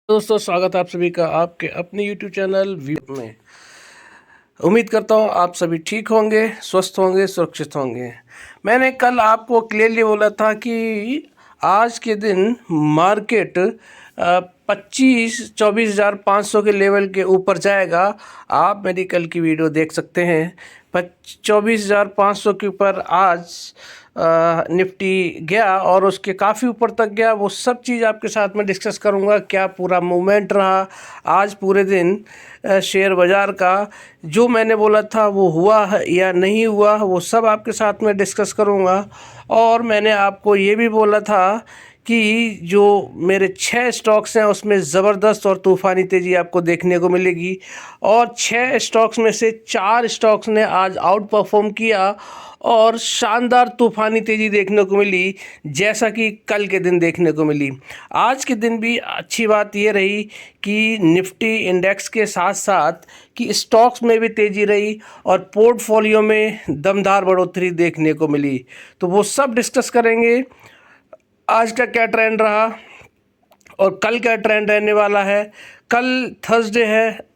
दोस्तों, स्वागत है आप सभी का आपके अपने YouTube चैनल व्यू में। उम्मीद करता हूँ आप सभी ठीक होंगे, स्वस्थ होंगे, सुरक्षित होंगे। मैंने कल आपको क्लियरली बोला था कि आज के दिन मार्केट 24,500 के लेवल के ऊपर जाएगा। आप मेरी कल की वीडियो देख सकते हैं। 24,500 के ऊपर आज निफ्टी गया और उसके काफ़ी ऊपर तक गया। वो सब चीज़ आपके साथ में डिस्कस करूँगा। क्या पूरा मूवमेंट रहा आज पूरे दिन शेयर बाज़ार का, जो मैंने बोला था वो हुआ है या नहीं हुआ, वो सब आपके साथ में डिस्कस करूँगा। और मैंने आपको ये भी बोला था कि जो मेरे 6 स्टॉक्स हैं उसमें ज़बरदस्त और तूफ़ानी तेज़ी आपको देखने को मिलेगी। और 6 स्टॉक्स में से 4 स्टॉक्स ने आज आउट परफॉर्म किया और शानदार तूफ़ानी तेज़ी देखने को मिली, जैसा कि कल के दिन देखने को मिली। आज के दिन भी अच्छी बात ये रही कि निफ्टी इंडेक्स के साथ साथ कि स्टॉक्स में भी तेज़ी रही और पोर्टफोलियो में दमदार बढ़ोतरी देखने को मिली। तो वो सब डिस्कस करेंगे। आज का क्या ट्रेंड रहा और कल क्या ट्रेंड रहने वाला है। कल थर्सडे है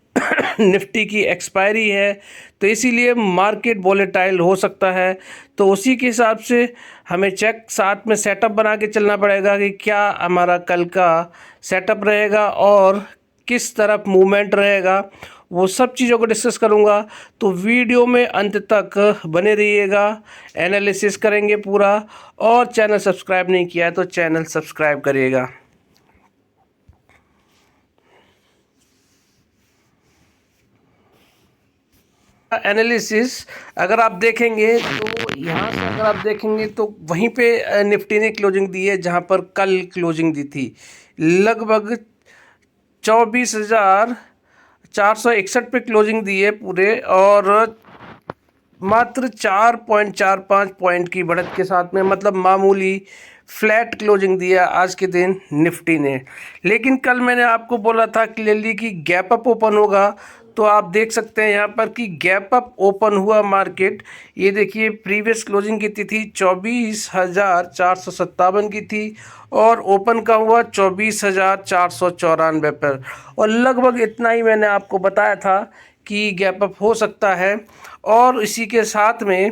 निफ्टी की एक्सपायरी है, तो इसीलिए मार्केट वोलेटाइल हो सकता है। तो उसी के हिसाब से हमें चेक साथ में सेटअप बना के चलना पड़ेगा कि क्या हमारा कल का सेटअप रहेगा और किस तरफ मूवमेंट रहेगा। वो सब चीज़ों को डिस्कस करूँगा, तो वीडियो में अंत तक बने रहिएगा। एनालिसिस करेंगे पूरा। और चैनल सब्सक्राइब नहीं किया है तो चैनल सब्सक्राइब करिएगा। एनालिसिस अगर आप देखेंगे तो यहाँ से अगर आप देखेंगे तो वहीं पे निफ्टी ने क्लोजिंग दी है जहाँ पर कल क्लोजिंग दी थी। लगभग 24,461 पे क्लोजिंग दी है पूरे, और मात्र 4.45 पॉइंट की बढ़त के साथ में, मतलब मामूली फ्लैट क्लोजिंग दिया आज के दिन निफ्टी ने। लेकिन कल मैंने आपको बोला था क्लियरली कि गैप अप ओपन होगा, तो आप देख सकते हैं यहाँ पर कि गैप अप ओपन हुआ मार्केट। ये देखिए, प्रीवियस क्लोजिंग की थी 24,457 की थी और ओपन का हुआ 24,494 पर। और लगभग इतना ही मैंने आपको बताया था कि गैप अप हो सकता है। और इसी के साथ में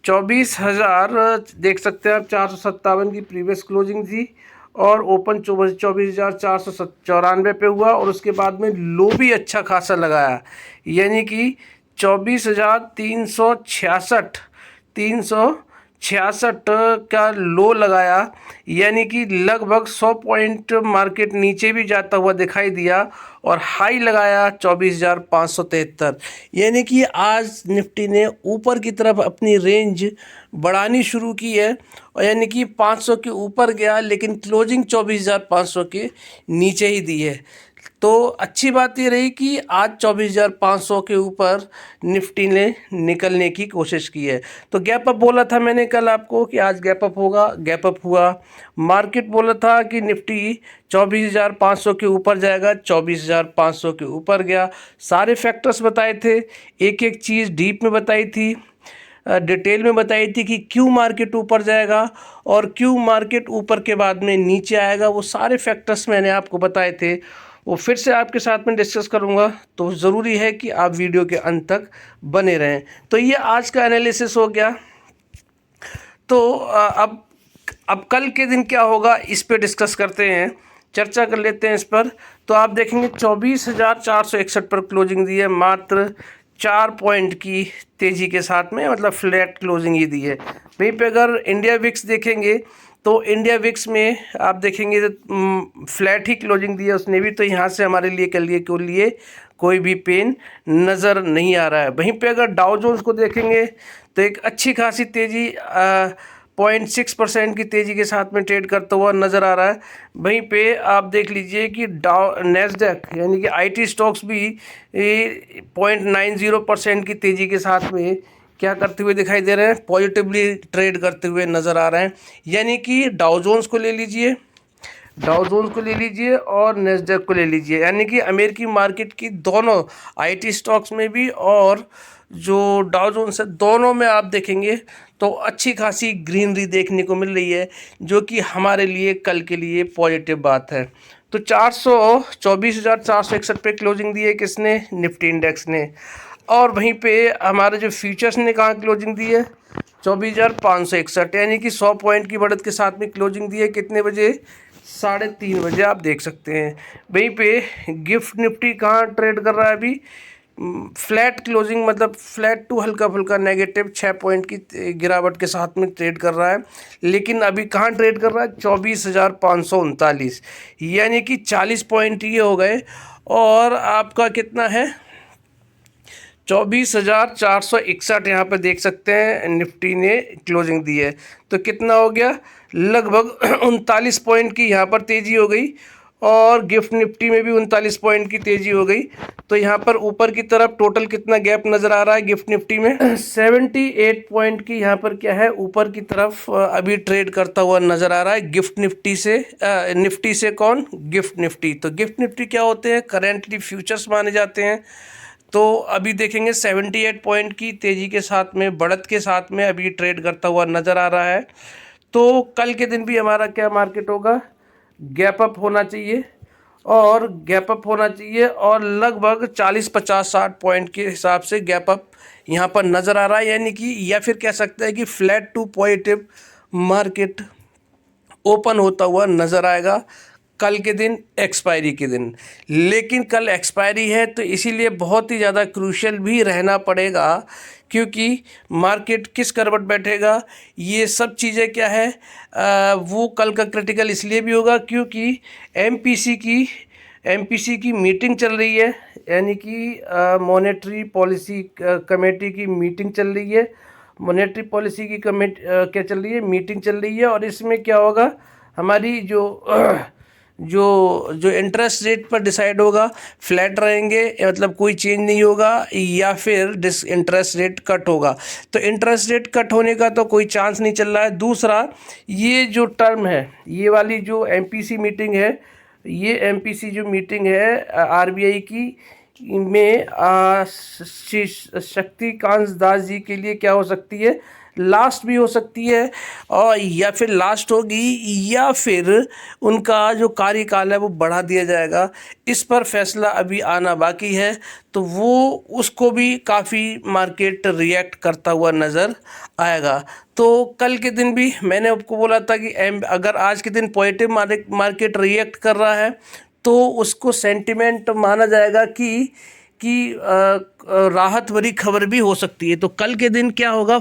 24,000 देख सकते हैं आप, 457 की प्रीवियस क्लोजिंग थी और ओपन 24,494 पे हुआ। और उसके बाद में लो भी अच्छा खासा लगाया, यानी कि 24,366 366 का लो लगाया, यानी कि लगभग 100 पॉइंट मार्केट नीचे भी जाता हुआ दिखाई दिया। और हाई लगाया 24,573, यानी कि आज निफ्टी ने ऊपर की तरफ अपनी रेंज बढ़ानी शुरू की है। और यानी कि 500 के ऊपर गया, लेकिन क्लोजिंग 24,500 के नीचे ही दी है। तो अच्छी बात ये रही कि आज 24,500 के ऊपर निफ्टी ने निकलने की कोशिश की है। तो गैप अप बोला था मैंने कल आपको कि आज गैप अप होगा, गैप अप हुआ। मार्केट बोला था कि निफ्टी 24,500 के ऊपर जाएगा, 24,500 के ऊपर गया। सारे फैक्टर्स बताए थे, एक एक चीज़ डीप में बताई थी, डिटेल में बताई थी कि क्यों मार्केट ऊपर जाएगा और क्यों मार्केट ऊपर के बाद में नीचे आएगा। वो सारे फैक्टर्स मैंने आपको बताए थे, वो फिर से आपके साथ में डिस्कस करूंगा। तो ज़रूरी है कि आप वीडियो के अंत तक बने रहें। तो ये आज का एनालिसिस हो गया। तो अब कल के दिन क्या होगा इस पे डिस्कस करते हैं, चर्चा कर लेते हैं इस पर। तो आप देखेंगे 24,461 पर क्लोजिंग दी है, मात्र 4 पॉइंट की तेज़ी के साथ में, मतलब फ्लैट क्लोजिंग ही दी है। वहीं पे अगर इंडिया विक्स देखेंगे तो इंडिया विक्स में आप देखेंगे तो फ्लैट ही क्लोजिंग दी है उसने भी। तो यहाँ से हमारे लिए कल के लिए कोई भी पेन नज़र नहीं आ रहा है। वहीं पे अगर डाउ जोन्स को देखेंगे तो एक अच्छी खासी तेज़ी 0.6% की तेज़ी के साथ में ट्रेड करता हुआ नज़र आ रहा है। वहीं पे आप देख लीजिए कि नैस्डैक यानी कि आईटी स्टॉक्स भी 0.90% की तेज़ी के साथ में क्या करते हुए दिखाई दे रहे हैं, पॉजिटिवली ट्रेड करते हुए नज़र आ रहे हैं। यानी कि डाउ जोन्स को ले लीजिए, और नैस्डैक को ले लीजिए, यानी कि अमेरिकी मार्केट की दोनों आईटी स्टॉक्स में भी और जो डाउ जोन्स है दोनों में आप देखेंगे तो अच्छी खासी ग्रीनरी देखने को मिल रही है, जो कि हमारे लिए कल के लिए पॉजिटिव बात है। तो 24,461 पे क्लोजिंग दी है किसने, निफ्टी इंडेक्स ने। और वहीं पे हमारे जो फ्यूचर्स ने कहाँ क्लोजिंग दी है, 24,561, यानी कि 100 पॉइंट की बढ़त के साथ में क्लोजिंग दी है। कितने बजे, 3:30 बजे, आप देख सकते हैं। वहीं पे गिफ्ट निफ्टी कहाँ ट्रेड कर रहा है अभी, फ्लैट क्लोजिंग, मतलब फ्लैट टू हल्का फुल्का नेगेटिव 6 पॉइंट की गिरावट के साथ में ट्रेड कर रहा है। लेकिन अभी कहाँ ट्रेड कर रहा है, 24,539, यानी कि 40 पॉइंट ये हो गए। और आपका कितना है, 24,461 यहाँ पर देख सकते हैं निफ्टी ने क्लोजिंग दी है। तो कितना हो गया, लगभग 39 पॉइंट की यहाँ पर तेज़ी हो गई। और गिफ्ट निफ्टी में भी 39 पॉइंट की तेज़ी हो गई। तो यहाँ पर ऊपर की तरफ टोटल कितना गैप नज़र आ रहा है गिफ्ट निफ्टी में, 78 पॉइंट की यहाँ पर क्या है, ऊपर की तरफ अभी ट्रेड करता हुआ नज़र आ रहा है गिफ्ट निफ्टी से। निफ्टी से कौन, गिफ्ट निफ्टी। तो गिफ्ट निफ्टी क्या होते हैं, करेंटली फ्यूचर्स माने जाते हैं। तो अभी देखेंगे 78 पॉइंट की तेज़ी के साथ में, बढ़त के साथ में अभी ट्रेड करता हुआ नज़र आ रहा है। तो कल के दिन भी हमारा क्या मार्केट होगा, गैप अप होना चाहिए, और गैप अप होना चाहिए, और लगभग 40, 50, 60 पॉइंट के हिसाब से गैप अप यहाँ पर नज़र आ रहा है। यानी कि या फिर कह सकते हैं कि flat to positive market open होता हुआ नज़र आएगा कल के दिन, एक्सपायरी के दिन। लेकिन कल एक्सपायरी है, तो इसीलिए बहुत ही ज़्यादा क्रूशियल भी रहना पड़ेगा, क्योंकि मार्केट किस करवट बैठेगा, ये सब चीज़ें क्या है, वो कल का क्रिटिकल इसलिए भी होगा क्योंकि एमपीसी की मीटिंग चल रही है, यानी कि मॉनेटरी पॉलिसी कमेटी की मीटिंग चल रही है। मॉनेटरी पॉलिसी की क्या चल रही है, मीटिंग चल रही है। और इसमें क्या होगा, हमारी जो इंटरेस्ट रेट पर डिसाइड होगा, फ्लैट रहेंगे, मतलब कोई चेंज नहीं होगा, या फिर इंटरेस्ट रेट कट होगा। तो इंटरेस्ट रेट कट होने का तो कोई चांस नहीं चल रहा है। दूसरा, ये जो टर्म है, ये वाली जो एमपीसी मीटिंग है, ये एमपीसी जो मीटिंग है आरबीआई की में शक्तिकांत दास जी के लिए क्या हो सकती है, लास्ट भी हो सकती है, और या फिर लास्ट होगी, या फिर उनका जो कार्यकाल है वो बढ़ा दिया जाएगा। इस पर फैसला अभी आना बाकी है। तो वो उसको भी काफ़ी मार्केट रिएक्ट करता हुआ नज़र आएगा। तो कल के दिन भी मैंने आपको बोला था कि अगर आज के दिन पॉजिटिव मार्केट रिएक्ट कर रहा है, तो उसको सेंटिमेंट माना जाएगा कि राहत भरी खबर भी हो सकती है। तो कल के दिन क्या होगा,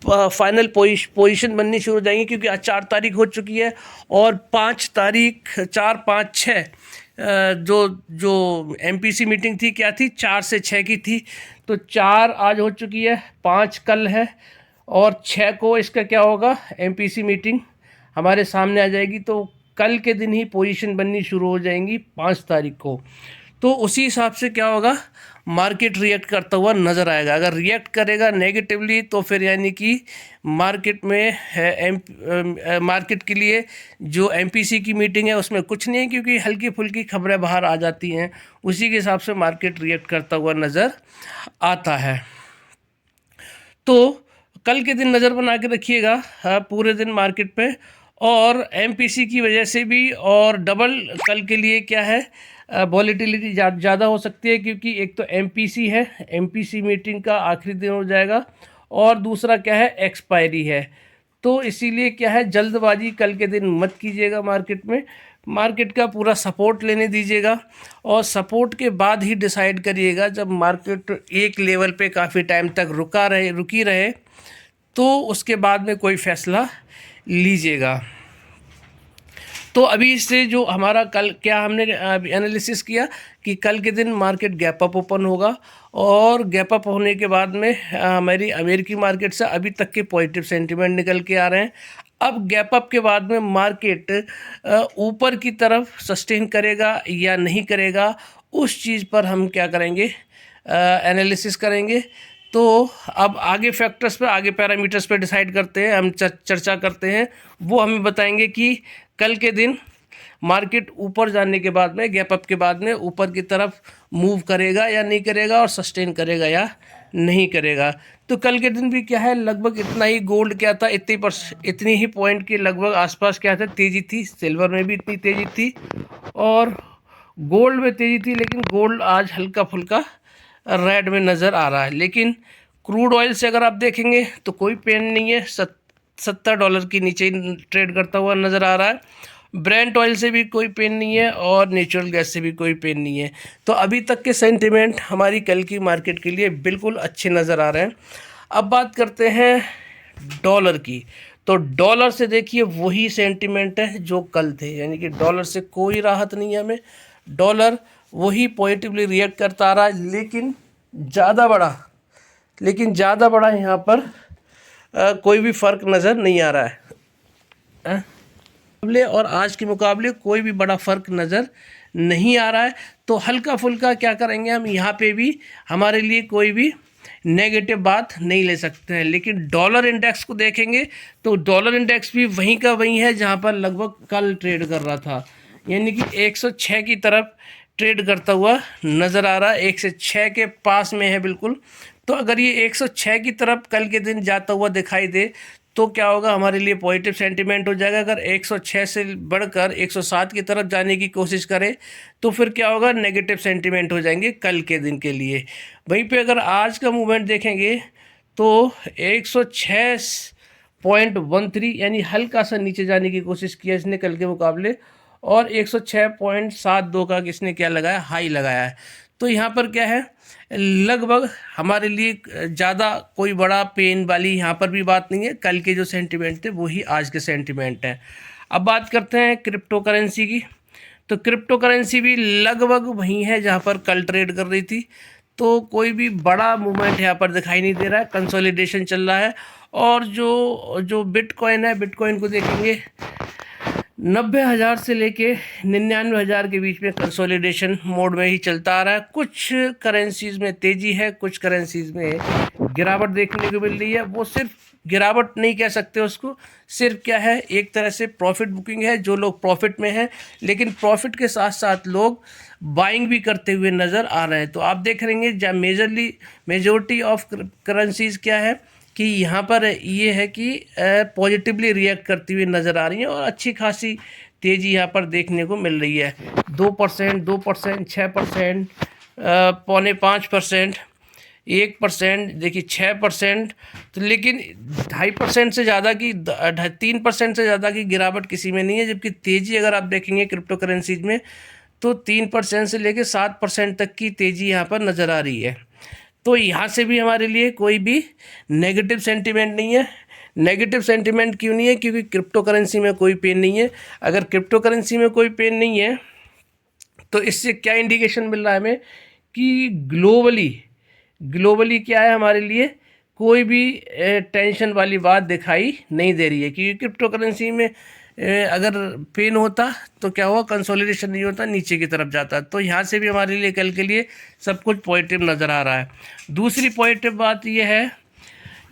फाइनल पोजीशन बननी शुरू हो जाएंगी, क्योंकि आज 4 तारीख हो चुकी है, और 5 तारीख, 4, 5, 6 जो एमपीसी मीटिंग थी क्या थी, 4 से 6 की थी। तो 4 आज हो चुकी है, 5 कल है, और 6 को इसका क्या होगा, एमपीसी मीटिंग हमारे सामने आ जाएगी। तो कल के दिन ही पोजीशन बननी शुरू हो जाएंगी 5 तारीख को। तो उसी हिसाब से क्या होगा, मार्केट रिएक्ट करता हुआ नज़र आएगा। अगर रिएक्ट करेगा नेगेटिवली, तो फिर यानी कि मार्केट में मार्केट के लिए जो एमपीसी की मीटिंग है उसमें कुछ नहीं है, क्योंकि हल्की फुल्की खबरें बाहर आ जाती हैं, उसी के हिसाब से मार्केट रिएक्ट करता हुआ नज़र आता है। तो कल के दिन नज़र बना के रखिएगा पूरे दिन मार्केट पे। और एमपीसी की वजह से भी और डबल कल के लिए क्या है, वॉलेटिलिटी ज़्यादा हो सकती है, क्योंकि एक तो एमपीसी है, एमपीसी मीटिंग का आखिरी दिन हो जाएगा, और दूसरा क्या है, एक्सपायरी है। तो इसीलिए क्या है, जल्दबाजी कल के दिन मत कीजिएगा मार्केट में। मार्केट का पूरा सपोर्ट लेने दीजिएगा, और सपोर्ट के बाद ही डिसाइड करिएगा। जब मार्केट एक लेवल पे काफ़ी टाइम तक रुकी रहे, तो उसके बाद में कोई फैसला लीजिएगा। तो अभी से जो हमारा कल क्या हमने एनालिसिस किया कि कल के दिन मार्केट गैप अप ओपन होगा, और गैप अप होने के बाद में हमारी अमेरिकी मार्केट से अभी तक के पॉजिटिव सेंटीमेंट निकल के आ रहे हैं। अब गैप अप के बाद में मार्केट ऊपर की तरफ सस्टेन करेगा या नहीं करेगा, उस चीज़ पर हम क्या करेंगे, एनालिसिस करेंगे। तो अब आगे फैक्टर्स पे, आगे पैरामीटर्स पे डिसाइड करते हैं, हम चर्चा करते हैं। वो हमें बताएंगे कि कल के दिन मार्केट ऊपर जाने के बाद में, गैप अप के बाद में ऊपर की तरफ मूव करेगा या नहीं करेगा, और सस्टेन करेगा या नहीं करेगा। तो कल के दिन भी क्या है, लगभग इतना ही गोल्ड क्या था, इतनी ही पॉइंट के लगभग आसपास क्या था, तेज़ी थी। सिल्वर में भी इतनी तेज़ी थी और गोल्ड में तेज़ी थी, लेकिन गोल्ड आज हल्का फुल्का रेड में नज़र आ रहा है। लेकिन क्रूड ऑयल से अगर आप देखेंगे तो कोई पेन नहीं है, $70 के नीचे ही ट्रेड करता हुआ नज़र आ रहा है। ब्रेंट ऑयल से भी कोई पेन नहीं है और नेचुरल गैस से भी कोई पेन नहीं है। तो अभी तक के सेंटिमेंट हमारी कल की मार्केट के लिए बिल्कुल अच्छे नज़र आ रहे हैं। अब बात करते हैं डॉलर की। तो डॉलर से देखिए वही सेंटिमेंट है जो कल थे, यानी कि डॉलर से कोई राहत नहीं है हमें। डॉलर वही पॉजिटिवली रिएक्ट करता आ रहा है, लेकिन ज़्यादा बड़ा यहाँ पर कोई भी फ़र्क नज़र नहीं आ रहा है। और आज के मुकाबले कोई भी बड़ा फ़र्क नज़र नहीं आ रहा है। तो हल्का फुल्का क्या करेंगे हम, यहाँ पे भी हमारे लिए कोई भी नेगेटिव बात नहीं ले सकते हैं। लेकिन डॉलर इंडेक्स को देखेंगे तो डॉलर इंडेक्स भी वहीं का वहीं है जहाँ पर लगभग कल ट्रेड कर रहा था, यानी कि 106 की तरफ ट्रेड करता हुआ नज़र आ रहा है। 106 के पास में है बिल्कुल। तो अगर ये 106 की तरफ कल के दिन जाता हुआ दिखाई दे तो क्या होगा, हमारे लिए पॉजिटिव सेंटीमेंट हो जाएगा। अगर 106 से बढ़कर 107 की तरफ जाने की कोशिश करे तो फिर क्या होगा, नेगेटिव सेंटीमेंट हो जाएंगे कल के दिन के लिए। वहीं पे अगर आज का मूवमेंट देखेंगे तो 106.13 यानी हल्का सा नीचे जाने की कोशिश किया इसने कल के मुकाबले, और 106.72 का किसने क्या लगाया, हाई लगाया है। तो यहाँ पर क्या है, लगभग हमारे लिए ज़्यादा कोई बड़ा पेन वाली यहाँ पर भी बात नहीं है। कल के जो सेंटिमेंट थे वही आज के सेंटिमेंट हैं। अब बात करते हैं क्रिप्टो करेंसी की। तो क्रिप्टो करेंसी भी लगभग वहीं है जहाँ पर कल ट्रेड कर रही थी। तो कोई भी बड़ा मूवमेंट यहाँ पर दिखाई नहीं दे रहा है, कंसोलिडेशन चल रहा है। और जो बिटकॉइन है, बिटकॉइन को देखेंगे 90,000 से लेके 99,000 के बीच में कंसोलिडेशन मोड में ही चलता आ रहा है। कुछ करेंसीज में तेज़ी है, कुछ करेंसीज में गिरावट देखने को मिल रही है। वो सिर्फ गिरावट नहीं कह सकते उसको, सिर्फ क्या है, एक तरह से प्रॉफिट बुकिंग है। जो लोग प्रॉफिट में हैं, लेकिन प्रॉफिट के साथ साथ लोग बाइंग भी करते हुए नज़र आ रहे हैं। तो आप देख रहेंगे जब मेजॉरिटी ऑफ करेंसीज क्या है कि यहाँ पर ये है कि पॉजिटिवली रिएक्ट करती हुई नज़र आ रही है और अच्छी खासी तेज़ी यहाँ पर देखने को मिल रही है। 2%, 6%, 4.25%, 1%, देखिए 6%। तो लेकिन 2.5% से ज़्यादा की 3% से ज़्यादा की गिरावट किसी में नहीं है। जबकि तेज़ी अगर आप देखेंगे क्रिप्टो करेंसीज में तो 3% से लेकर 7% तक की तेज़ी यहाँ पर नज़र आ रही है। तो यहाँ से भी हमारे लिए कोई भी नेगेटिव सेंटीमेंट नहीं है। नेगेटिव सेंटीमेंट क्यों नहीं है, क्योंकि क्रिप्टो करेंसी में कोई पेन नहीं है। अगर क्रिप्टो करेंसी में कोई पेन नहीं है तो इससे क्या इंडिकेशन मिल रहा है हमें कि ग्लोबली क्या है, हमारे लिए कोई भी टेंशन वाली बात दिखाई नहीं दे रही है। क्योंकि क्रिप्टो करेंसी में अगर पेन होता तो क्या हुआ, कंसोलिडेशन नहीं होता, नीचे की तरफ जाता। तो यहाँ से भी हमारे लिए कल के लिए सब कुछ पॉजिटिव नज़र आ रहा है। दूसरी पॉजिटिव बात यह है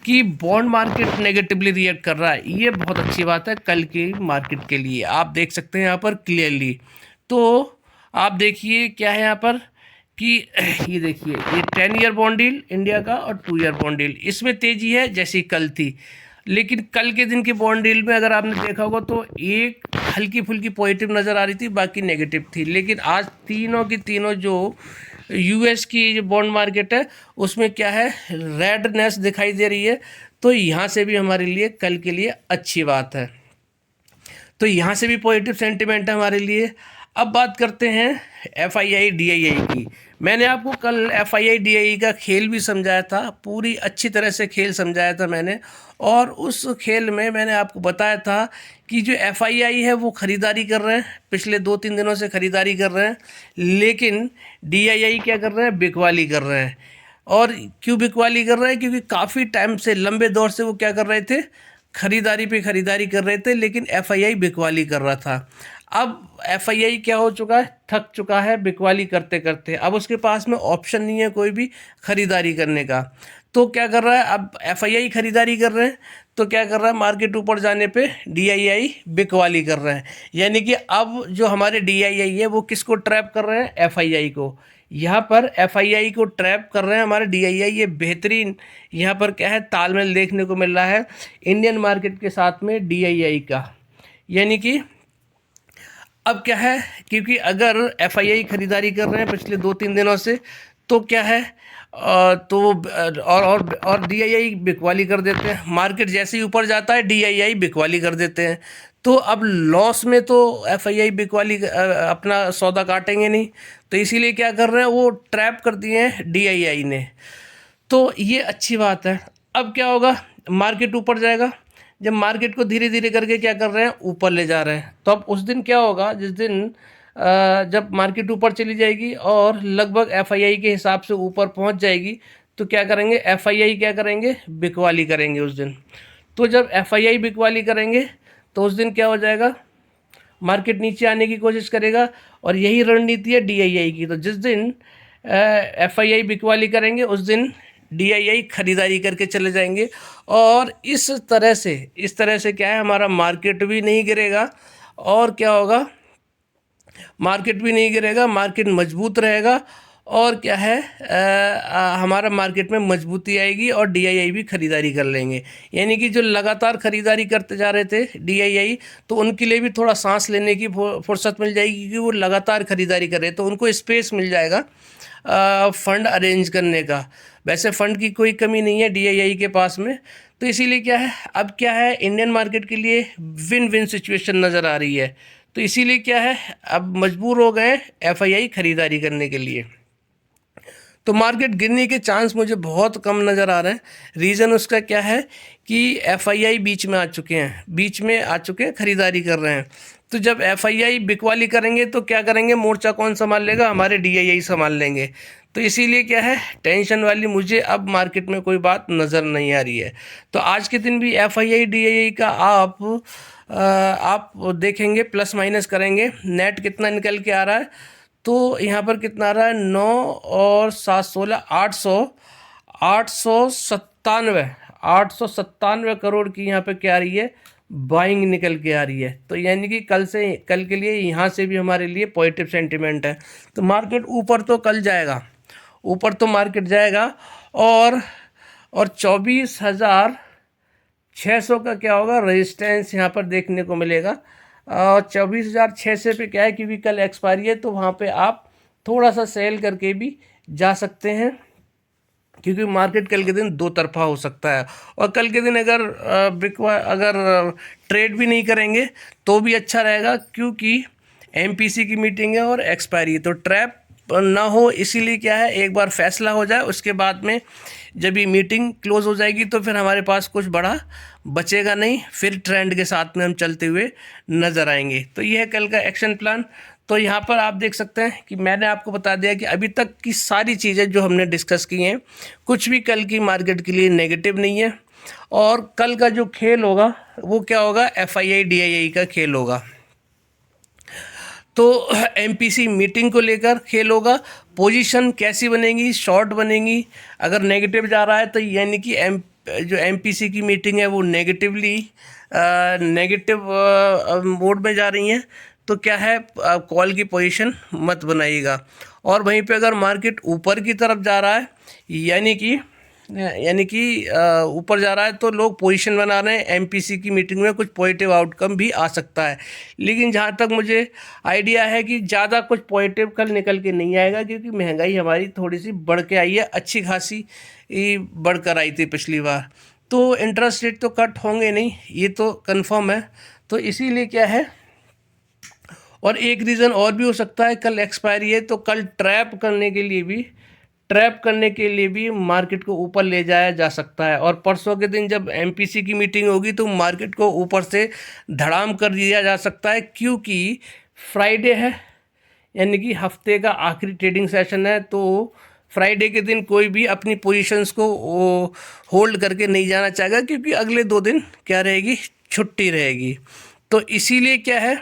कि बॉन्ड मार्केट नेगेटिवली रिएक्ट कर रहा है। ये बहुत अच्छी बात है कल की मार्केट के लिए। आप देख सकते हैं यहाँ पर क्लियरली। तो आप देखिए क्या है यहाँ पर कि ये देखिए, ये 10 ईयर बॉन्ड डील इंडिया का और 2 ईयर बॉन्ड डील, इसमें तेज़ी है जैसी कल थी। लेकिन कल के दिन की बॉन्ड डील में अगर आपने देखा होगा तो एक हल्की फुल्की पॉजिटिव नज़र आ रही थी, बाकी नेगेटिव थी। लेकिन आज तीनों की तीनों जो यूएस की जो बॉन्ड मार्केट है उसमें क्या है, रेडनेस दिखाई दे रही है। तो यहाँ से भी हमारे लिए कल के लिए अच्छी बात है। तो यहाँ से भी पॉजिटिव सेंटिमेंट है हमारे लिए। अब बात करते हैं FII DII की। मैंने आपको कल FII DII का खेल भी समझाया था, पूरी अच्छी तरह से खेल समझाया था मैंने। और उस खेल में मैंने आपको बताया था कि जो FII है वो ख़रीदारी कर रहे हैं, पिछले 2-3 दिनों से ख़रीदारी कर रहे हैं। लेकिन DII क्या कर रहे हैं, बिकवाली कर रहे हैं। और क्यों बिकवाली कर रहे हैं, क्योंकि काफ़ी टाइम से, लंबे दौर से वो क्या कर रहे थे, ख़रीदारी पे ख़रीदारी कर रहे थे, लेकिन FII बिकवाली कर रहा था। अब FII क्या हो चुका है, थक चुका है बिकवाली करते करते। अब उसके पास में ऑप्शन नहीं है कोई भी ख़रीदारी करने का। तो क्या कर रहा है, अब FII ख़रीदारी कर रहे हैं तो क्या कर रहा है, मार्केट ऊपर जाने पे DII बिकवाली कर रहे हैं। यानी कि अब जो हमारे DII है वो किसको ट्रैप कर रहे हैं, FII को। यहाँ पर एफआईआई को ट्रैप कर रहे हैं हमारे डीआईआई। ये बेहतरीन यहाँ पर क्या है तालमेल देखने को मिल रहा है इंडियन मार्केट के साथ में डीआईआई का। यानी कि अब क्या है, क्योंकि अगर एफआईआई खरीदारी कर रहे हैं पिछले 2-3 दिनों से, तो क्या है तो और डीआईआई बिकवाली कर देते हैं। मार्केट जैसे ही ऊपर जाता है डीआईआई बिकवाली कर देते हैं। तो अब लॉस में तो एफआईआई बिकवाली अपना सौदा काटेंगे नहीं, तो इसीलिए क्या कर रहे हैं वो ट्रैप कर दिए हैं डीआईआई ने। तो ये अच्छी बात है। अब क्या होगा, मार्केट ऊपर जाएगा। जब मार्केट को धीरे धीरे करके क्या कर रहे हैं ऊपर ले जा रहे हैं, तो अब उस दिन क्या होगा, जिस दिन जब मार्केट ऊपर चली जाएगी और लगभग एफआईआई के हिसाब से ऊपर पहुंच जाएगी, तो क्या करेंगे एफआईआई क्या करेंगे बिकवाली करेंगे उस दिन। तो जब एफआईआई बिकवाली करेंगे तो उस दिन क्या हो जाएगा, मार्केट नीचे आने की कोशिश करेगा। और यही रणनीति है डीआईआई की। तो जिस दिन एफआईआई बिकवाली करेंगे उस दिन डीआईआई खरीदारी करके चले जाएंगे। और इस तरह से क्या है हमारा मार्केट भी नहीं गिरेगा, और क्या होगा मार्केट भी नहीं गिरेगा, मार्केट मजबूत रहेगा। और क्या है हमारा मार्केट में मजबूती आएगी और डीआईआई भी खरीदारी कर लेंगे। यानी कि जो लगातार खरीदारी करते जा रहे थे डीआईआई, तो उनके लिए भी थोड़ा सांस लेने की फुर्सत मिल जाएगी, क्योंकि वो लगातार खरीदारी कर रहे तो उनको स्पेस मिल जाएगा फंड अरेंज करने का। वैसे फ़ंड की कोई कमी नहीं है डीआईआई के पास में। तो इसीलिए क्या है, अब क्या है इंडियन मार्केट के लिए विन विन सिचुएशन नज़र आ रही है। तो इसीलिए क्या है अब मजबूर हो गए एफआईआई खरीदारी करने के लिए। तो मार्केट गिरने के चांस मुझे बहुत कम नज़र आ रहे हैं। रीज़न उसका क्या है कि एफआईआई बीच में आ चुके हैं, खरीदारी कर रहे हैं। तो जब एफआईआई बिकवाली करेंगे तो क्या करेंगे, मोर्चा कौन संभाल लेगा, हमारे डीआईआई संभाल लेंगे। तो इसीलिए क्या है टेंशन वाली मुझे अब मार्केट में कोई बात नज़र नहीं आ रही है। तो आज के दिन भी एफआईआई डीआईआई का आप देखेंगे, प्लस माइनस करेंगे, नेट कितना निकल के आ रहा है। तो यहाँ पर कितना आ रहा है 9 और 7 16 897 करोड़ की यहाँ पे क्या आ रही है बाइंग निकल के आ रही है। तो यानी कि कल के लिए यहाँ से भी हमारे लिए पॉजिटिव सेंटिमेंट है। तो मार्केट ऊपर तो कल जाएगा, ऊपर तो मार्केट जाएगा। और 24,600 का क्या होगा रेजिस्टेंस यहाँ पर देखने को मिलेगा। और 24,600 पे क्या है, क्योंकि कल एक्सपायरी है, तो वहाँ पे आप थोड़ा सा सेल करके भी जा सकते हैं, क्योंकि मार्केट कल के दिन दो तरफा हो सकता है। और कल के दिन अगर ट्रेड भी नहीं करेंगे तो भी अच्छा रहेगा, क्योंकि एमपीसी की मीटिंग है और एक्सपायरी, तो ट्रैप ना हो। इसीलिए क्या है एक बार फैसला हो जाए, उसके बाद में जब ये मीटिंग क्लोज हो जाएगी तो फिर हमारे पास कुछ बड़ा बचेगा नहीं, फिर ट्रेंड के साथ में हम चलते हुए नज़र आएंगे। तो ये है कल का एक्शन प्लान। तो यहाँ पर आप देख सकते हैं कि मैंने आपको बता दिया कि अभी तक की सारी चीज़ें जो हमने डिस्कस की हैं, कुछ भी कल की मार्केट के लिए नेगेटिव नहीं है। और कल का जो खेल होगा वो क्या होगा, एफआईआई डीआईआई का खेल होगा। तो एमपीसी मीटिंग को लेकर खेल होगा, पोजीशन कैसी बनेगी, शॉर्ट बनेगी। अगर नेगेटिव जा रहा है तो यानी कि जो एमपीसी की मीटिंग है वो नेगेटिव मोड में जा रही हैं, तो क्या है कॉल की पोजीशन मत बनाइएगा। और वहीं पे अगर मार्केट ऊपर की तरफ जा रहा है, यानी कि ऊपर जा रहा है, तो लोग पोजीशन बना रहे हैं। एमपीसी की मीटिंग में कुछ पॉजिटिव आउटकम भी आ सकता है, लेकिन जहाँ तक मुझे आइडिया है कि ज़्यादा कुछ पॉजिटिव कल निकल के नहीं आएगा, क्योंकि महंगाई हमारी थोड़ी सी बढ़ के आई है, अच्छी खासी बढ़कर आई थी पिछली बार। तो इंटरेस्ट रेट तो कट होंगे नहीं, ये तो कंफर्म है। तो इसीलिए क्या है, और एक रीज़न और भी हो सकता है, कल एक्सपायरी है, तो कल ट्रैप करने के लिए भी मार्केट को ऊपर ले जाया जा सकता है। और परसों के दिन जब एमपीसी की मीटिंग होगी तो मार्केट को ऊपर से धड़ाम कर दिया जा सकता है, क्योंकि फ्राइडे है, यानी कि हफ्ते का आखिरी ट्रेडिंग सेशन है। तो फ्राइडे के दिन कोई भी अपनी पोजीशंस को होल्ड करके नहीं जाना चाहेगा, क्योंकि अगले 2 दिन क्या रहेगी, छुट्टी रहेगी। तो इसीलिए क्या है,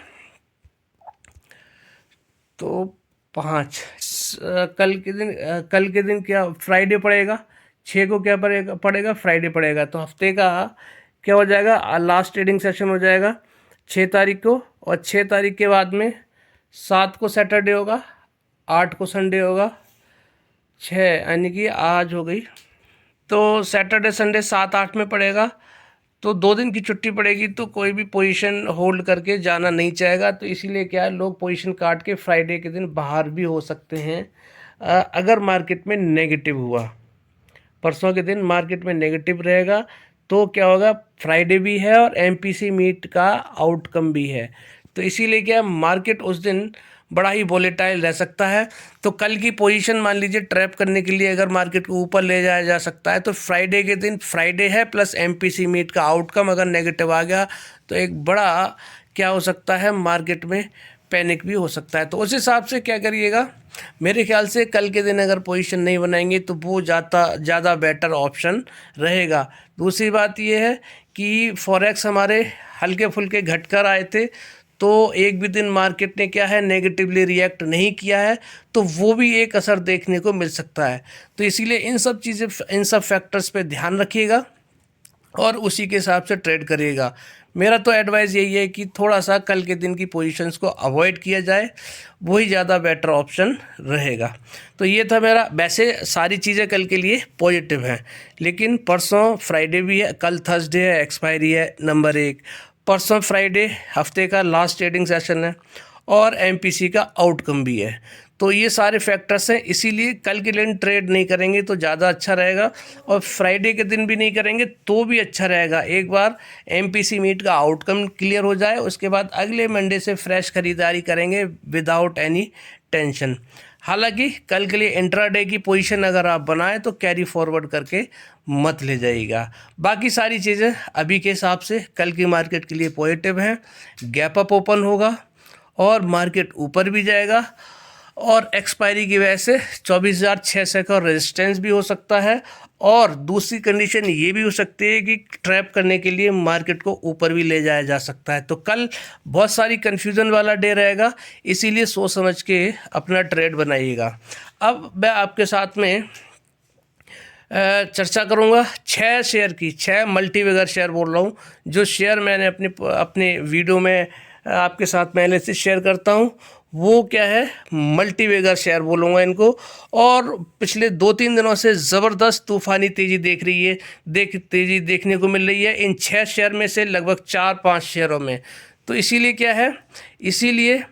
तो 5 कल के दिन क्या फ्राइडे पड़ेगा, 6 को क्या पड़ेगा फ्राइडे पड़ेगा। तो हफ्ते का क्या हो जाएगा, लास्ट ट्रेडिंग सेशन हो जाएगा 6 तारीख को। और 6 तारीख के बाद में 7 को सैटरडे होगा, 8 को संडे होगा, 6 यानी कि आज हो गई, तो सैटरडे संडे 7-8 में पड़ेगा, तो 2 दिन की छुट्टी पड़ेगी, तो कोई भी पोजीशन होल्ड करके जाना नहीं चाहेगा। तो इसीलिए क्या है, लोग पोजीशन काट के फ्राइडे के दिन बाहर भी हो सकते हैं। अगर मार्केट में नेगेटिव हुआ, परसों के दिन मार्केट में नेगेटिव रहेगा, तो क्या होगा, फ्राइडे भी है और एमपीसी मीट का आउटकम भी है। तो इसीलिए क्या, मार्केट उस दिन बड़ा ही वोलेटाइल रह सकता है। तो कल की पोजीशन मान लीजिए ट्रैप करने के लिए अगर मार्केट को ऊपर ले जाया जा सकता है, तो फ्राइडे के दिन, फ्राइडे है प्लस एमपीसी मीट का आउटकम अगर नेगेटिव आ गया, तो एक बड़ा क्या हो सकता है, मार्केट में पैनिक भी हो सकता है। तो उस हिसाब से क्या करिएगा, मेरे ख्याल से कल के दिन अगर पोजीशन नहीं बनाएंगे तो वो ज़्यादा बेटर ऑप्शन रहेगा। दूसरी बात ये है कि फॉरेक्स हमारे हल्के फुल्के घटकर आए थे, तो एक भी दिन मार्केट ने क्या है, नेगेटिवली रिएक्ट नहीं किया है, तो वो भी एक असर देखने को मिल सकता है। तो इसीलिए इन सब फैक्टर्स पे ध्यान रखिएगा और उसी के हिसाब से ट्रेड करिएगा। मेरा तो एडवाइस यही है कि थोड़ा सा कल के दिन की पोजीशंस को अवॉइड किया जाए, वही ज़्यादा बेटर ऑप्शन रहेगा। तो ये था मेरा, वैसे सारी चीज़ें कल के लिए पॉजिटिव हैं, लेकिन परसों फ्राइडे भी है, कल थर्सडे है, एक्सपायरी है नंबर 1, परसों फ्राइडे हफ्ते का लास्ट ट्रेडिंग सेशन है और एमपीसी का आउटकम भी है। तो ये सारे फैक्टर्स हैं, इसीलिए कल के दिन ट्रेड नहीं करेंगे तो ज़्यादा अच्छा रहेगा, और फ्राइडे के दिन भी नहीं करेंगे तो भी अच्छा रहेगा। एक बार एमपीसी मीट का आउटकम क्लियर हो जाए, उसके बाद अगले मंडे से फ्रेश खरीदारी करेंगे विदाउट एनी टेंशन। हालांकि कल के लिए इंट्राडे की पोजीशन अगर आप बनाएं तो कैरी फॉरवर्ड करके मत ले जाइएगा। बाकी सारी चीज़ें अभी के हिसाब से कल की मार्केट के लिए पॉजिटिव हैं। गैप अप ओपन होगा और मार्केट ऊपर भी जाएगा, और एक्सपायरी की वजह से 24,600 का रेजिस्टेंस भी हो सकता है, और दूसरी कंडीशन ये भी हो सकती है कि ट्रैप करने के लिए मार्केट को ऊपर भी ले जाया जा सकता है। तो कल बहुत सारी कन्फ्यूज़न वाला डे रहेगा, इसीलिए सोच समझ के अपना ट्रेड बनाइएगा। अब मैं आपके साथ में चर्चा करूंगा 6 शेयर की, 6 मल्टीबैगर शेयर बोल रहा हूँ, जो शेयर मैंने अपने वीडियो में आपके साथ पहले से शेयर करता हूँ। वो क्या है, मल्टीबैगर शेयर बोलूँगा इनको, और पिछले 2-3 दिनों से ज़बरदस्त तूफ़ानी तेज़ी तेज़ी देखने को मिल रही है इन 6 शेयर में से लगभग 4-5 शेयरों में। तो इसीलिए क्या है, इसीलिए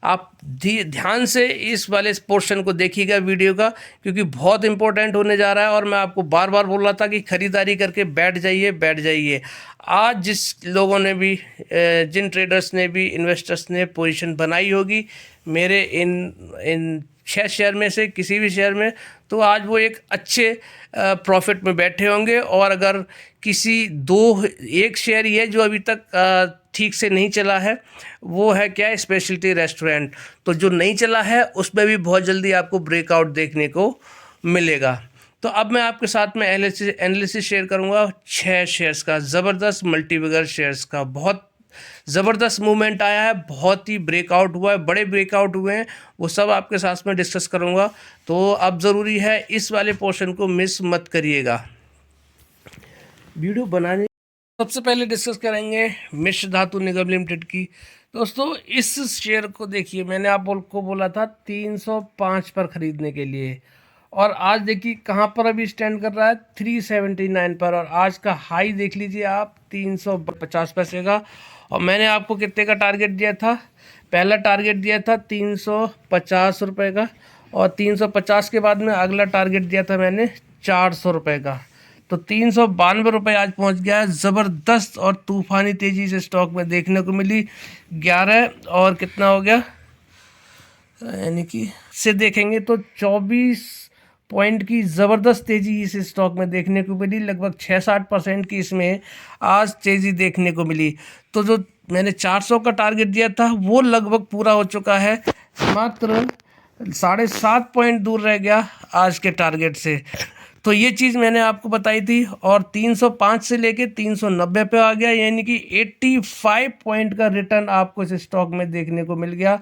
आप ध्यान से इस वाले पोर्शन को देखिएगा वीडियो का, क्योंकि बहुत इंपॉर्टेंट होने जा रहा है। और मैं आपको बार बार बोल रहा था कि ख़रीदारी करके बैठ जाइए। आज जिस लोगों ने भी, जिन ट्रेडर्स ने भी, इन्वेस्टर्स ने पोजीशन बनाई होगी मेरे इन 6 शेयर में से किसी भी शेयर में, तो आज वो एक अच्छे प्रॉफिट में बैठे होंगे। और अगर एक शेयर ही है जो अभी तक ठीक से नहीं चला है, वो है क्या, स्पेशलिटी रेस्टोरेंट। तो जो नहीं चला है उसमें भी बहुत जल्दी आपको ब्रेकआउट देखने को मिलेगा। तो अब मैं आपके साथ में एनालिसिस शेयर करूंगा 6 शेयर्स का, ज़बरदस्त मल्टीबैगर शेयर्स का। बहुत ज़बरदस्त मूवमेंट आया है, बहुत ही ब्रेकआउट हुआ है, बड़े ब्रेकआउट हुए हैं, वो सब आपके साथ में डिस्कस करूंगा। तो अब ज़रूरी है इस वाले पोर्शन को मिस मत करिएगा। वीडियो बनाने सबसे पहले डिस्कस करेंगे मिश्र धातु निगम लिमिटेड की। दोस्तों इस शेयर को देखिए, मैंने आपको बोला था 305 पर ख़रीदने के लिए, और आज देखिए कहाँ पर अभी स्टैंड कर रहा है, 379 पर। और आज का हाई देख लीजिए आप, 350 पैसे का। और मैंने आपको कितने का टारगेट दिया था, पहला टारगेट दिया था 350 रुपये का, और 350 के बाद में अगला टारगेट दिया था मैंने 400 रुपये का। तो 392 रुपये आज पहुंच गया है। ज़बरदस्त और तूफ़ानी तेज़ी से स्टॉक में देखने को मिली। 11 और कितना हो गया, यानी कि से देखेंगे तो 24 पॉइंट की ज़बरदस्त तेज़ी इस स्टॉक में देखने को मिली। लगभग 6-7% की इसमें आज तेज़ी देखने को मिली। तो जो मैंने 400 का टारगेट दिया था वो लगभग पूरा हो चुका है, मात्र 7.5 पॉइंट दूर रह गया आज के टारगेट से। तो ये चीज़ मैंने आपको बताई थी, और 305 से लेके 390 पे आ गया, यानी कि 85 पॉइंट का रिटर्न आपको इस स्टॉक में देखने को मिल गया।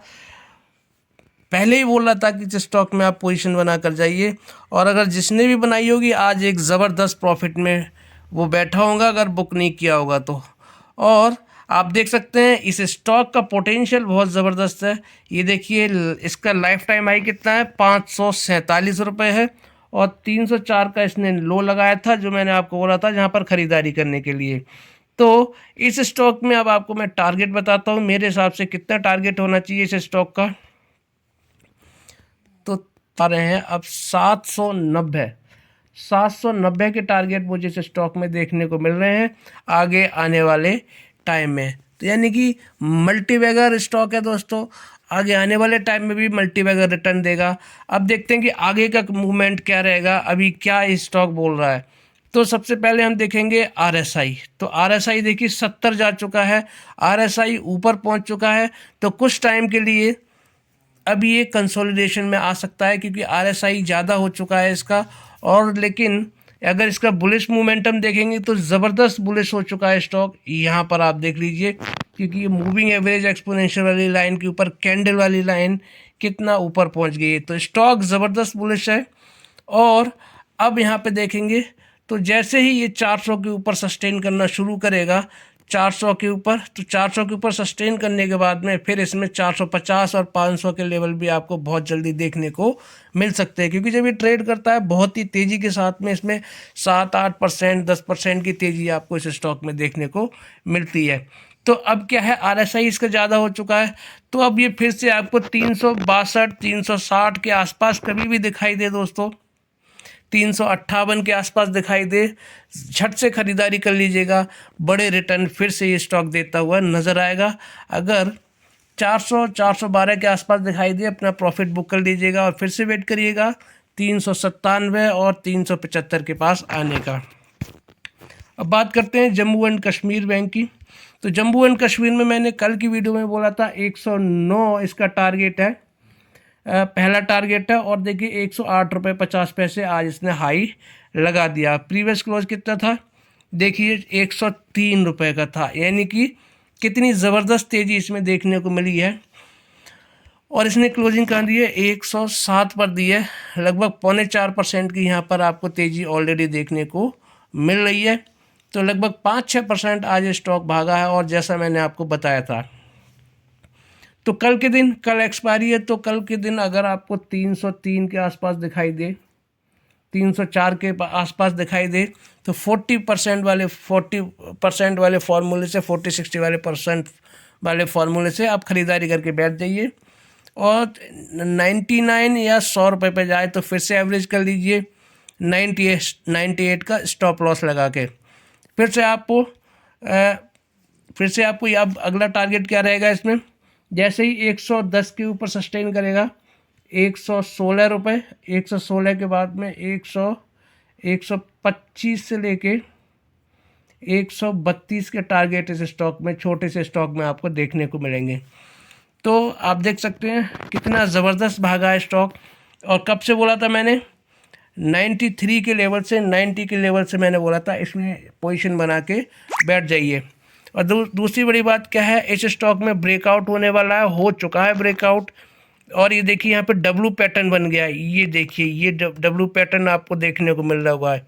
पहले ही बोल रहा था कि इस स्टॉक में आप पोजीशन बना कर जाइए, और अगर जिसने भी बनाई होगी आज एक ज़बरदस्त प्रॉफिट में वो बैठा होगा, अगर बुक नहीं किया होगा तो। और आप देख सकते हैं इस स्टॉक का पोटेंशियल बहुत ज़बरदस्त है। ये देखिए इसका लाइफ टाइम हाई कितना है, 547 रुपये है, और 304 का इसने लो लगाया था, जो मैंने आपको बोला था जहाँ पर ख़रीदारी करने के लिए। तो इस स्टॉक में अब आपको मैं टारगेट बताता हूँ, मेरे हिसाब से कितना टारगेट होना चाहिए इस स्टॉक का। तो आ रहे हैं अब 790 के टारगेट मुझे इस स्टॉक में देखने को मिल रहे हैं आगे आने वाले टाइम में। तो यानी कि मल्टीबैगर स्टॉक है दोस्तों, आगे आने वाले टाइम में भी मल्टीबैगर रिटर्न देगा। अब देखते हैं कि आगे का मूवमेंट क्या रहेगा, अभी क्या स्टॉक बोल रहा है। तो सबसे पहले हम देखेंगे RSI। तो RSI देखिए 70 जा चुका है, RSI ऊपर पहुंच चुका है। तो कुछ टाइम के लिए अभी ये कंसोलिडेशन में आ सकता है, क्योंकि RSI ज़्यादा हो चुका है इसका। और लेकिन अगर इसका बुलिश मोमेंटम देखेंगे तो ज़बरदस्त बुलिश हो चुका है स्टॉक। यहाँ पर आप देख लीजिए, क्योंकि ये मूविंग एवरेज एक्सपोनेंशियल वाली लाइन के ऊपर कैंडल वाली लाइन कितना ऊपर पहुँच गई है। तो स्टॉक ज़बरदस्त बुलिश है। और अब यहाँ पे देखेंगे तो जैसे ही ये 400 के ऊपर सस्टेन करना शुरू करेगा, 400 के ऊपर, तो 400 के ऊपर सस्टेन करने के बाद में फिर इसमें 450 और 500 के लेवल भी आपको बहुत जल्दी देखने को मिल सकते हैं। क्योंकि जब ये ट्रेड करता है बहुत ही तेज़ी के साथ में, इसमें 7-8%, 10% की तेज़ी आपको इस स्टॉक में देखने को मिलती है। तो अब क्या है, RSI इसका ज़्यादा हो चुका है, तो अब ये फिर से आपको 362, 360 के आसपास कभी भी दिखाई दे दोस्तों, 358 के आसपास दिखाई दे, झट से ख़रीदारी कर लीजिएगा, बड़े रिटर्न फिर से ये स्टॉक देता हुआ नज़र आएगा। अगर 400, 412 के आसपास दिखाई दे, अपना प्रॉफिट बुक कर लीजिएगा और फिर से वेट करिएगा 397 और 375 के पास आने का। अब बात करते हैं जम्मू एंड कश्मीर बैंक की। तो जम्मू एंड कश्मीर में मैंने कल की वीडियो में बोला था 109 इसका टारगेट है, पहला टारगेट है। और देखिए 108 रुपये 50 पैसे आज इसने हाई लगा दिया। प्रीवियस क्लोज कितना था, देखिए 103 रुपये का था। यानी कि कितनी ज़बरदस्त तेज़ी इसमें देखने को मिली है। और इसने क्लोजिंग कहाँ दी है, 107 पर दी है। लगभग 3.25% की यहाँ पर आपको तेज़ी ऑलरेडी देखने को मिल रही है। तो लगभग 5-6% आज स्टॉक भागा है। और जैसा मैंने आपको बताया था, तो कल के दिन, कल एक्सपायरी है, तो कल के दिन अगर आपको 303 के आसपास दिखाई दे, 304 के आसपास दिखाई दे, तो 40% वाले फार्मूले से, 40-60 वाले परसेंट वाले फार्मूले से आप ख़रीदारी करके बैठ जाइए। और 99 या 100 रुपये पे जाए तो फिर से एवरेज कर लीजिए 98 का स्टॉप लॉस लगा के। फिर से आपको अब अगला टारगेट क्या रहेगा इसमें, जैसे ही 110 के ऊपर सस्टेन करेगा 116 रुपये, 116 के बाद में 125 से लेके 132 के टारगेट इस स्टॉक में, छोटे से स्टॉक में आपको देखने को मिलेंगे। तो आप देख सकते हैं कितना ज़बरदस्त भागा है स्टॉक। और कब से बोला था मैंने, 93 के लेवल से, 90 के लेवल से मैंने बोला था इसमें पोजीशन बना के बैठ जाइए। और दूसरी बड़ी बात क्या है, इस स्टॉक में ब्रेकआउट होने वाला है, हो चुका है ब्रेकआउट। और ये देखिए यहाँ पे डब्लू पैटर्न बन गया है, ये देखिए ये डब्लू पैटर्न आपको देखने को मिल रहा हुआ है।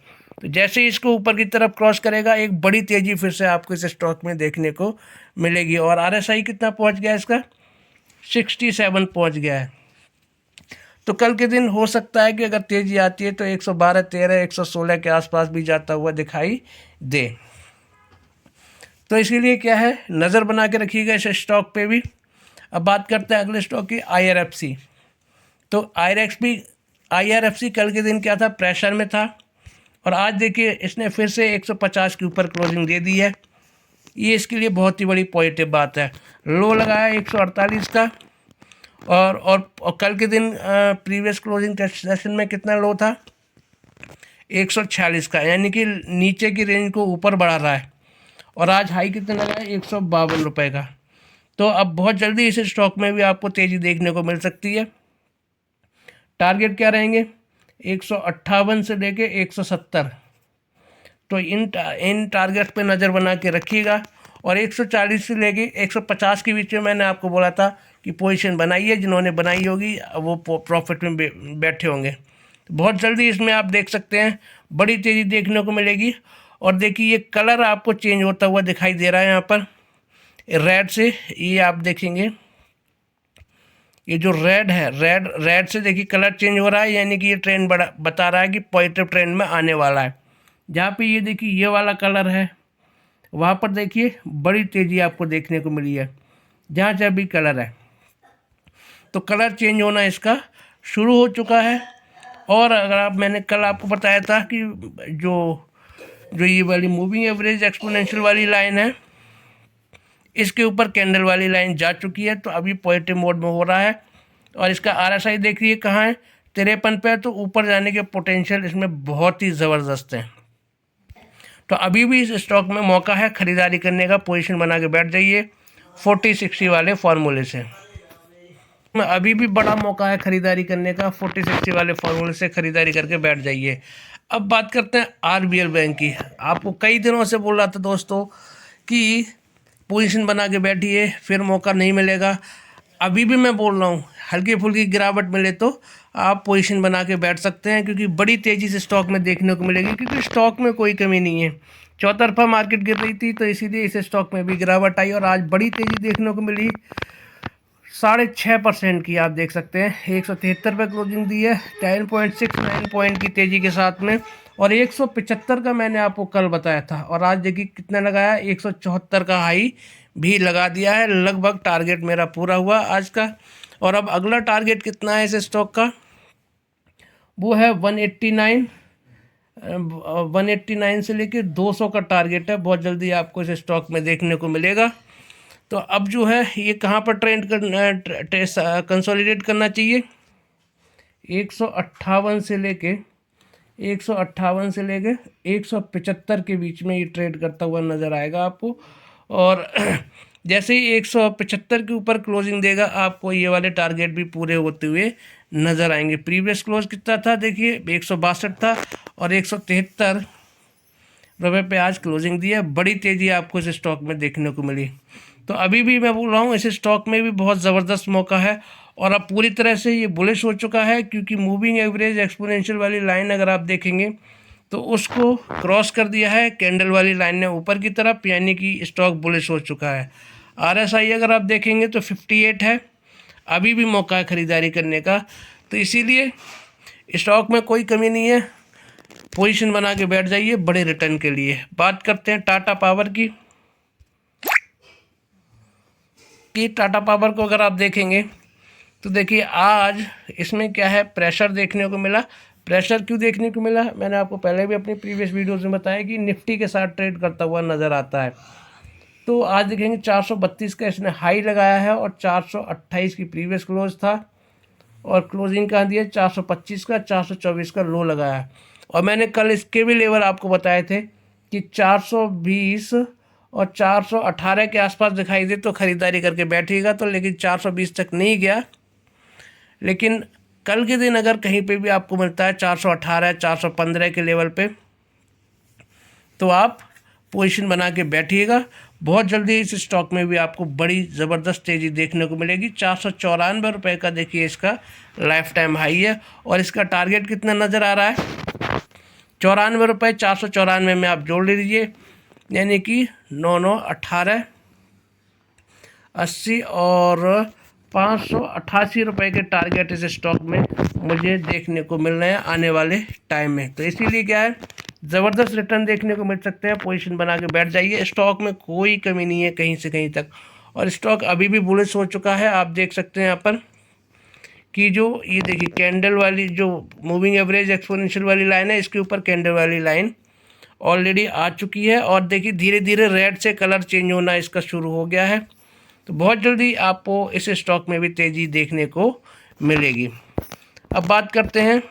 तो जैसे ही इसको ऊपर की तरफ क्रॉस करेगा, एक बड़ी तेज़ी फिर से आपको इस स्टॉक में देखने को मिलेगी। और RSI कितना पहुँच गया इसका, 67 पहुँच गया है। तो कल के दिन हो सकता है कि अगर तेज़ी आती है तो 112, 13, 116 के आसपास भी जाता हुआ दिखाई दे। तो इसीलिए क्या है, नज़र बना के रखिएगा इस स्टॉक पे भी। अब बात करते हैं अगले स्टॉक की, IRFC। तो IRFC कल के दिन क्या था, प्रेशर में था। और आज देखिए इसने फिर से 150 के ऊपर क्लोजिंग दे दी है। ये इसके लिए बहुत ही बड़ी पॉजिटिव बात है। लो लगाया 148 का। और कल के दिन प्रीवियस क्लोजिंग सेशन में कितना लो था, 146 का। यानी कि नीचे की रेंज को ऊपर बढ़ा रहा है। और आज हाई कितना लगा है, 152 रुपये का। तो अब बहुत जल्दी इस स्टॉक में भी आपको तेज़ी देखने को मिल सकती है। टारगेट क्या रहेंगे, 158 से लेके 170। तो इन टारगेट पे नज़र बना के रखिएगा। और 140 से लेके 150 के बीच में मैंने आपको बोला था कि पोजीशन बनाइए, जिन्होंने बनाई होगी वो प्रॉफिट में बैठे होंगे। तो बहुत जल्दी इसमें आप देख सकते हैं बड़ी तेज़ी देखने को मिलेगी। और देखिए ये कलर आपको चेंज होता हुआ दिखाई दे रहा है यहाँ पर, रेड से ये आप देखेंगे, ये जो रेड है, रेड से देखिए कलर चेंज हो रहा है, यानी कि ये ट्रेंड बता रहा है कि पॉजिटिव ट्रेंड में आने वाला है। जहाँ पे ये देखिए ये वाला कलर है, वहाँ पर देखिए बड़ी तेज़ी आपको देखने को मिली है। जहाँ जहाँ भी कलर है तो कलर चेंज होना इसका शुरू हो चुका है। और अगर मैंने कल आपको बताया था कि जो जो ये वाली मूविंग एवरेज एक्सपोनेंशियल वाली लाइन है, इसके ऊपर कैंडल वाली लाइन जा चुकी है, तो अभी पॉजिटिव मोड में हो रहा है। और इसका RSI देखिए कहाँ है, 53 पे है, तो ऊपर जाने के पोटेंशियल इसमें बहुत ही ज़बरदस्त है। तो अभी भी इस स्टॉक में मौका है ख़रीदारी करने का, पोजीशन बना के बैठ जाइए 40-60 वाले फार्मूले से। अभी भी बड़ा मौका है ख़रीदारी करने का, 40-60 वाले फार्मूले से ख़रीदारी करके बैठ जाइए। अब बात करते हैं RBL बैंक की। आपको कई दिनों से बोल रहा था दोस्तों कि पोजीशन बना के बैठिए, फिर मौका नहीं मिलेगा। अभी भी मैं बोल रहा हूँ, हल्की फुल्की गिरावट मिले तो आप पोजीशन बना के बैठ सकते हैं, क्योंकि बड़ी तेज़ी से स्टॉक में देखने को मिलेगी, क्योंकि स्टॉक में कोई कमी नहीं है। चौतरफा मार्केट गिर रही थी, तो इसीलिए इस स्टॉक में भी गिरावट आई और आज बड़ी तेज़ी देखने को मिली, 6.5% की आप देख सकते हैं। 173 पे क्लोजिंग दी है, 10.69 पॉइंट की तेज़ी के साथ में। और 175 का मैंने आपको कल बताया था, और आज देखिए कितना लगाया, 174 का हाई भी लगा दिया है। लगभग टारगेट मेरा पूरा हुआ आज का। और अब अगला टारगेट कितना है इस स्टॉक का, वो है 189। 189 से लेकर 200 का टारगेट है। बहुत जल्दी आपको इस स्टॉक में देखने को मिलेगा। तो अब जो है ये कहाँ पर ट्रेंड कंसोलिडेट करना चाहिए, 158 से लेके 175 के बीच में ये ट्रेड करता हुआ नज़र आएगा आपको। और जैसे ही 175 के ऊपर क्लोजिंग देगा, आपको ये वाले टारगेट भी पूरे होते हुए नज़र आएंगे। प्रीवियस क्लोज कितना था देखिए, 162 था, और 173 रुपये पे आज क्लोजिंग दी है। बड़ी तेज़ी आपको इस स्टॉक में देखने को मिली। तो अभी भी मैं बोल रहा हूँ, इस स्टॉक में भी बहुत ज़बरदस्त मौका है। और अब पूरी तरह से ये बुलिश हो चुका है, क्योंकि मूविंग एवरेज एक्सपोनेंशियल वाली लाइन अगर आप देखेंगे तो उसको क्रॉस कर दिया है कैंडल वाली लाइन ने ऊपर की तरफ, यानी कि स्टॉक बुलिश हो चुका है। RSI अगर आप देखेंगे तो 58 है। अभी भी मौका है ख़रीदारी करने का, तो इसीलिए स्टॉक में कोई कमी नहीं है, पोजीशन बना के बैठ जाइए बड़े रिटर्न के लिए। बात करते हैं टाटा पावर की। टाटा पावर को अगर आप देखेंगे तो देखिए आज इसमें क्या है, प्रेशर देखने को मिला। प्रेशर क्यों देखने को मिला, मैंने आपको पहले भी अपनी प्रीवियस वीडियोज़ में बताया कि निफ्टी के साथ ट्रेड करता हुआ नज़र आता है। तो आज देखेंगे 432 का इसने हाई लगाया है, और 428 की प्रीवियस क्लोज था, और क्लोजिंग कहाँ दिया, 425 का, 424 का लो लगाया है। और मैंने कल इसके भी लेवल आपको बताए थे कि 420 और 418 के आसपास दिखाई दे तो ख़रीदारी करके बैठिएगा। तो लेकिन 420 तक नहीं गया, लेकिन कल के दिन अगर कहीं पे भी आपको मिलता है 418 415 के लेवल पे, तो आप पोजीशन बना के बैठिएगा। बहुत जल्दी इस स्टॉक में भी आपको बड़ी ज़बरदस्त तेज़ी देखने को मिलेगी। 494 रुपये का देखिए इसका लाइफ टाइम हाई है, और इसका टारगेट कितना नज़र आ रहा है, 94 रुपये। 494 में आप जोड़ लीजिए, यानी कि 9 9 18 80 और 588 रुपये के टारगेट इस स्टॉक में मुझे देखने को मिल रहे हैं आने वाले टाइम में। तो इसीलिए क्या है, ज़बरदस्त रिटर्न देखने को मिल सकते हैं। पोजीशन बना के बैठ जाइए, स्टॉक में कोई कमी नहीं है कहीं से कहीं तक, और स्टॉक अभी भी बुलिश हो चुका है। आप देख सकते हैं यहाँ पर कि जो ये देखिए कैंडल वाली जो मूविंग एवरेज एक्सपोनेंशियल वाली लाइन है, इसके ऊपर कैंडल वाली लाइन ऑलरेडी आ चुकी है, और देखिए धीरे धीरे रेड से कलर चेंज होना इसका शुरू हो गया है। तो बहुत जल्दी आपको इस स्टॉक में भी तेज़ी देखने को मिलेगी। अब बात करते हैं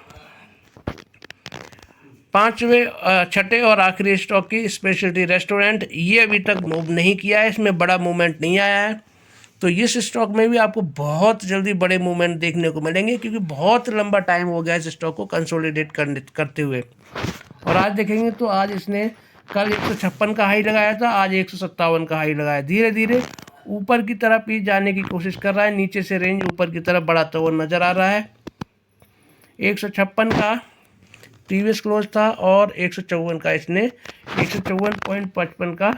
छठे और आखिरी स्टॉक की, स्पेशलिटी रेस्टोरेंट। ये अभी तक मूव नहीं किया है, इसमें बड़ा मूवमेंट नहीं आया है। तो इस स्टॉक में भी आपको बहुत जल्दी बड़े मूवमेंट देखने को मिलेंगे, क्योंकि बहुत लंबा टाइम हो गया इस स्टॉक को कंसोलिडेट करते हुए। और आज देखेंगे तो आज इसने कल 156 का हाई लगाया था, आज 157 का हाई लगाया। धीरे धीरे ऊपर की तरफ ही जाने की कोशिश कर रहा है, नीचे से रेंज ऊपर की तरफ बढ़ाता हुआ नज़र आ रहा है। 156 का प्रीवियस क्लोज था, और 154 का इसने 154.55 का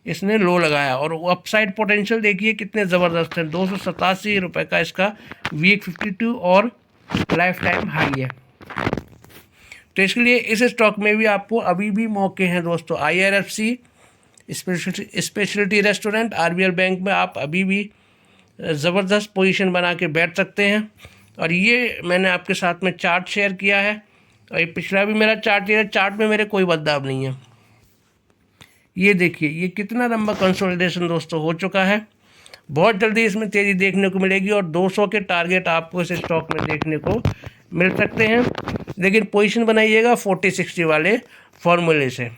इसने लो लगाया और अपसाइड पोटेंशियल देखिए कितने ज़बरदस्त है। 287 रुपये का इसका वीक 52 और लाइफ टाइम हाई है। तो इसके लिए इस स्टॉक में भी आपको अभी भी मौके हैं दोस्तों। IRFC speciality restaurant, RBL bank में आप अभी भी ज़बरदस्त पोजीशन बना के बैठ सकते हैं। और ये मैंने आपके साथ में चार्ट शेयर किया है और ये पिछला भी मेरा चार्ट है, चार्ट में मेरे कोई बदलाव नहीं है। ये देखिए ये कितना लंबा कंसोलिडेशन दोस्तों हो चुका है। बहुत जल्दी इसमें तेज़ी देखने को मिलेगी और 200 के टारगेट आपको इस स्टॉक में देखने को मिल सकते हैं, लेकिन पोजीशन बनाइएगा 40-60 वाले फॉर्मूले से।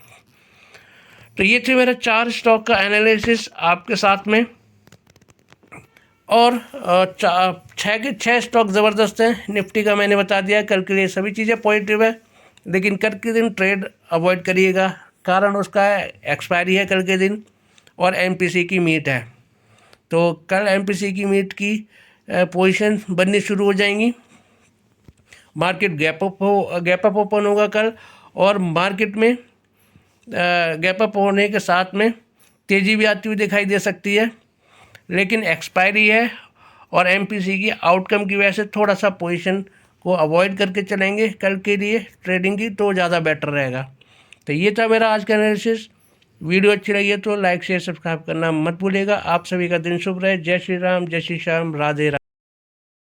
तो ये थे मेरा 4 स्टॉक का एनालिसिस आपके साथ में। और 6 के 6 स्टॉक ज़बरदस्त हैं। निफ्टी का मैंने बता दिया, कल के लिए सभी चीज़ें पॉजिटिव है, लेकिन कल के दिन ट्रेड अवॉइड करिएगा, कारण उसका एक्सपायरी है कल के दिन और MPC की मीट है। तो कल MPC की मीट की पोजीशन बननी शुरू हो जाएंगी। मार्केट गैप अप ओपन होगा कल और मार्केट में गैप अप होने के साथ में तेज़ी भी आती हुई दिखाई दे सकती है, लेकिन एक्सपायरी है और MPC की आउटकम की वजह से थोड़ा सा पोजीशन को अवॉइड करके चलेंगे कल के लिए ट्रेडिंग की, तो ज़्यादा बेटर रहेगा। तो ये था मेरा आज का एनालिसिस। वीडियो अच्छी लगी है तो लाइक शेयर सब्सक्राइब करना मत भूलिएगा। आप सभी का दिन शुभ रहे। जय श्री राम, जय श्री श्याम, राधे राधे।